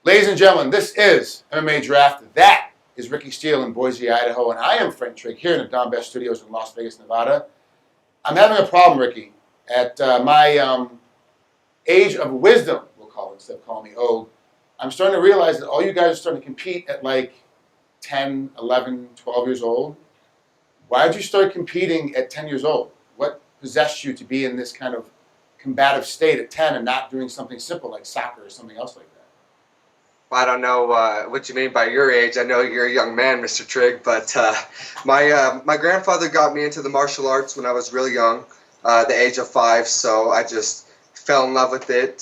Ladies and gentlemen, this is MMA Draft. That is Ricky Steele in Boise, Idaho, and I am Frank Trigg here in the Don Best Studios in Las Vegas, Nevada. I'm having a problem, Ricky. At my age of wisdom, we'll call it, instead of calling me old, I'm starting to realize that all you guys are starting to compete at like 10, 11, 12 years old. Why did you start competing at 10 years old? What possessed you to be in this kind of combative state at 10 and not doing something simple like soccer or something else like that? I don't know what you mean by your age. I know you're a young man, Mr. Trigg, but my grandfather got me into the martial arts when I was really young, the age of 5. So I just fell in love with it.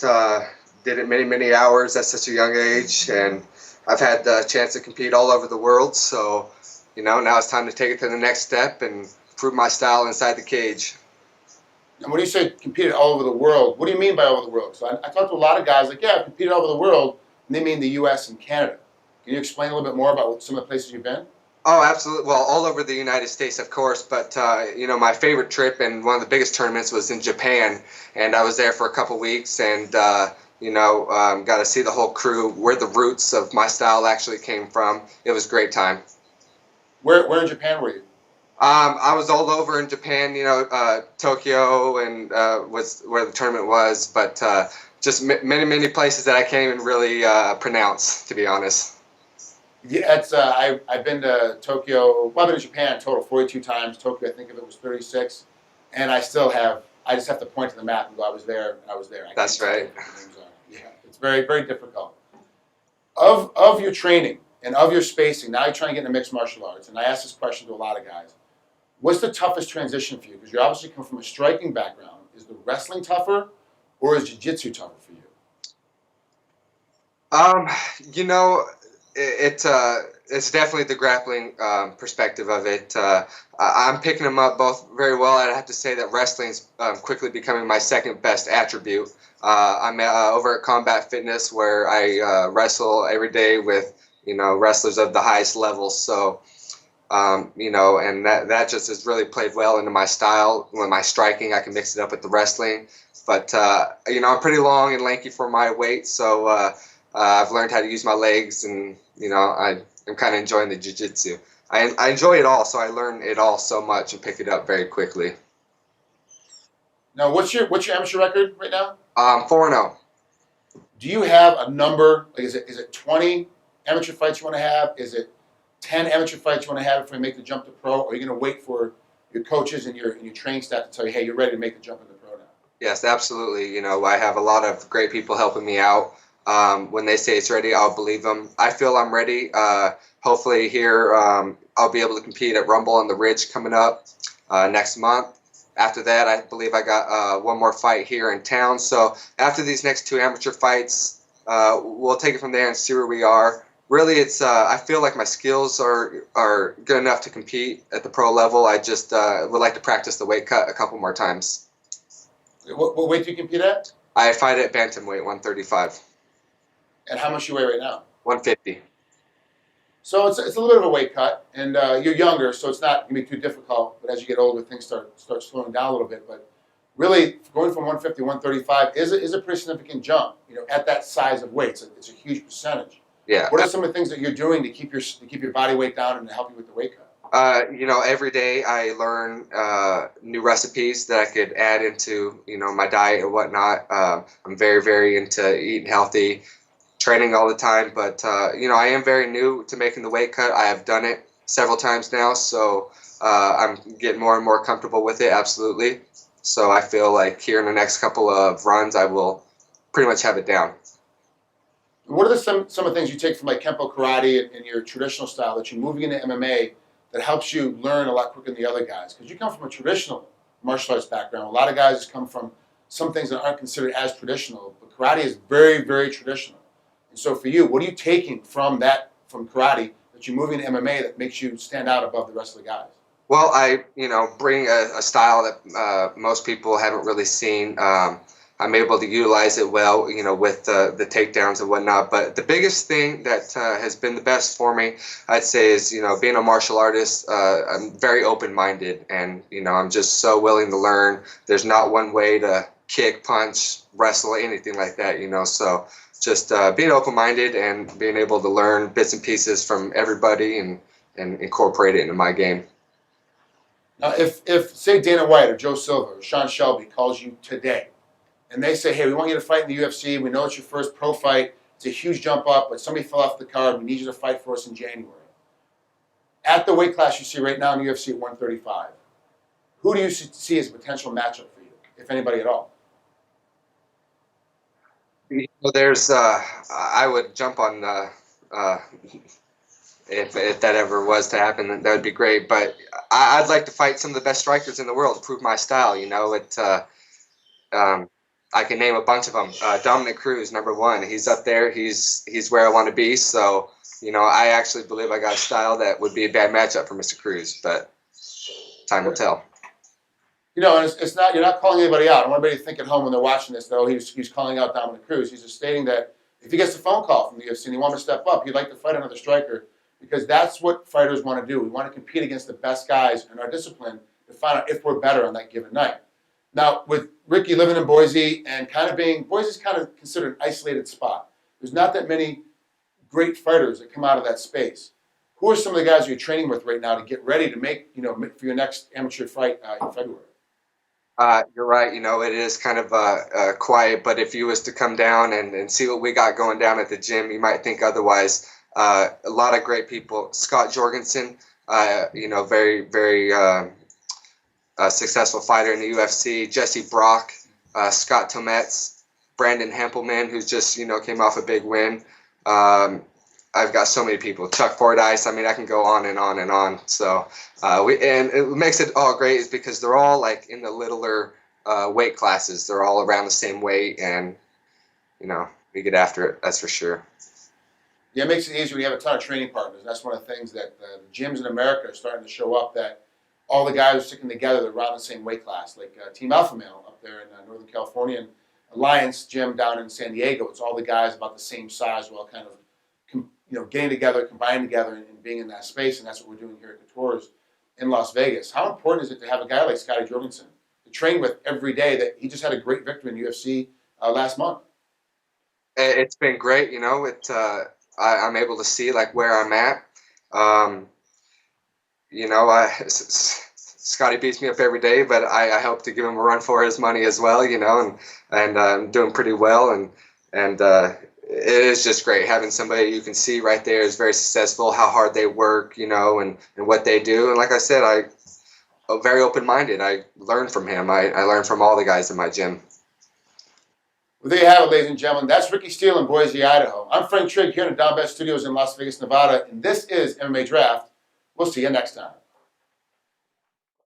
Did it many hours at such a young age, and I've had the chance to compete all over the world. So now it's time to take it to the next step and prove my style inside the cage. And when you say competed all over the world, what do you mean by all over the world? So I talked to a lot of guys like, yeah, I've competed all over the world. And they mean the U.S. and Canada. Can you explain a little bit more about some of the places you've been? Oh, absolutely. Well, all over the United States, of course. But, my favorite trip and one of the biggest tournaments was in Japan. And I was there for a couple weeks and, got to see the whole crew, where the roots of my style actually came from. It was a great time. Where in Japan were you? I was all over in Japan, Tokyo and was where the tournament was. But just many places that I can't even really pronounce, to be honest. Yeah, it's I've been to Tokyo. Well, I've been to Japan a total 42 times. Tokyo, I think of it was 36, and I just have to point to the map and go, I was there, and I was there. That's right. Yeah, it's very difficult. Of your training and of your spacing, now you're trying to get into mixed martial arts, and I ask this question to a lot of guys. What's the toughest transition for you? Because you obviously come from a striking background. Is the wrestling tougher? Or is jiu-jitsu tougher for you? It's definitely the grappling perspective of it. I'm picking them up both very well. I'd have to say that wrestling's quickly becoming my second best attribute. I'm over at Combat Fitness where I wrestle every day with wrestlers of the highest level. So and that just has really played well into my style. With my striking, I can mix it up with the wrestling. But, I'm pretty long and lanky for my weight, so I've learned how to use my legs, and, I'm kind of enjoying the jiu-jitsu. I enjoy it all, so I learn it all so much and pick it up very quickly. Now, what's your amateur record right now? 4-0. Do you have a number? Like, is it 20 amateur fights you want to have? Is it 10 amateur fights you want to have before you make the jump to pro? Or are you going to wait for your coaches and your training staff to tell you, hey, you're ready to make the jump into pro now? Yes, absolutely. I have a lot of great people helping me out. When they say it's ready, I'll believe them. I feel I'm ready. Hopefully here I'll be able to compete at Rumble on the Ridge coming up next month. After that, I believe I got one more fight here in town. So after these next 2 amateur fights, we'll take it from there and see where we are. Really, it's I feel like my skills are good enough to compete at the pro level. I just would like to practice the weight cut a couple more times. What weight do you compete at? I fight at bantamweight, 135. And how much you weigh right now? 150. So it's a little bit of a weight cut, and you're younger, so it's not going to be too difficult. But as you get older, things start slowing down a little bit. But really, going from 150 to 135 is a pretty significant jump. At that size of weight, it's a huge percentage. Yeah. What are some of the things that you're doing to keep your body weight down and to help you with the weight cut? Every day I learn new recipes that I could add into, my diet and whatnot. I'm very into eating healthy, training all the time. But, I am very new to making the weight cut. I have done it several times now, so I'm getting more and more comfortable with it, absolutely. So I feel like here in the next couple of runs, I will pretty much have it down. What are some of the things you take from like Kempo karate and your traditional style that you're moving into MMA that helps you learn a lot quicker than the other guys? Because you come from a traditional martial arts background. A lot of guys come from some things that aren't considered as traditional, but karate is very traditional. And so for you, what are you taking from karate that you're moving to MMA that makes you stand out above the rest of the guys? Well, I bring a style that most people haven't really seen. I'm able to utilize it well, with the takedowns and whatnot. But the biggest thing that has been the best for me, I'd say, is, being a martial artist, I'm very open-minded, and, I'm just so willing to learn. There's not one way to kick, punch, wrestle, anything like that, So just being open-minded and being able to learn bits and pieces from everybody and incorporate it into my game. Now, if say Dana White or Joe Silva or Sean Shelby calls you today, and they say, "Hey, we want you to fight in the UFC. We know it's your first pro fight. It's a huge jump up, but somebody fell off the card. We need you to fight for us in January." At the weight class you see right now in the UFC at 135, who do you see as a potential matchup for you, if anybody at all? Well, I would jump on if that ever was to happen, that would be great. But I'd like to fight some of the best strikers in the world to prove my style. I can name a bunch of them. Dominic Cruz, number one. He's up there. He's where I want to be. So, I actually believe I got a style that would be a bad matchup for Mr. Cruz, but time will tell. And it's not, you're not calling anybody out. I want everybody to think at home when they're watching this, though, he's calling out Dominic Cruz. He's just stating that if he gets a phone call from the UFC and he wants to step up, he'd like to fight another striker, because that's what fighters want to do. We want to compete against the best guys in our discipline to find out if we're better on that given night. Now, with Ricky living in Boise's kind of considered an isolated spot. There's not that many great fighters that come out of that space. Who are some of the guys you're training with right now to get ready to make, for your next amateur fight in February? You're right. It is kind of quiet, but if you was to come down and see what we got going down at the gym, you might think otherwise. A lot of great people. Scott Jorgensen, very, very successful fighter in the UFC. Jesse Brock, Scott Tometz, Brandon Hempelman, who's just, came off a big win. I've got so many people. Chuck Fordyce. I mean, I can go on and on and on. So, and it makes it all great is because they're all like in the littler weight classes. They're all around the same weight, and we get after it. That's for sure. Yeah, it makes it easier when you have a ton of training partners. That's one of the things that the gyms in America are starting to show up, that all the guys are sticking together. They're around the same weight class. Like Team Alpha Male up there in Northern California, and Alliance Gym down in San Diego. It's all the guys about the same size, all kind of getting together, combining together, and being in that space. And that's what we're doing here at Couture's in Las Vegas. How important is it to have a guy like Scotty Jorgensen to train with every day? That he just had a great victory in UFC last month. It's been great. I'm able to see like where I'm at. Scotty beats me up every day, but I hope to give him a run for his money as well. And I'm doing pretty well, and it is just great having somebody you can see right there is very successful, how hard they work, and what they do. And like I said, I'm very open-minded. I learn from him. I learn from all the guys in my gym. Well, there you have it, ladies and gentlemen. That's Ricky Steele in Boise, Idaho. I'm Frank Trigg here in the Don Best Studios in Las Vegas, Nevada, and this is MMA Draft. We'll see you next time.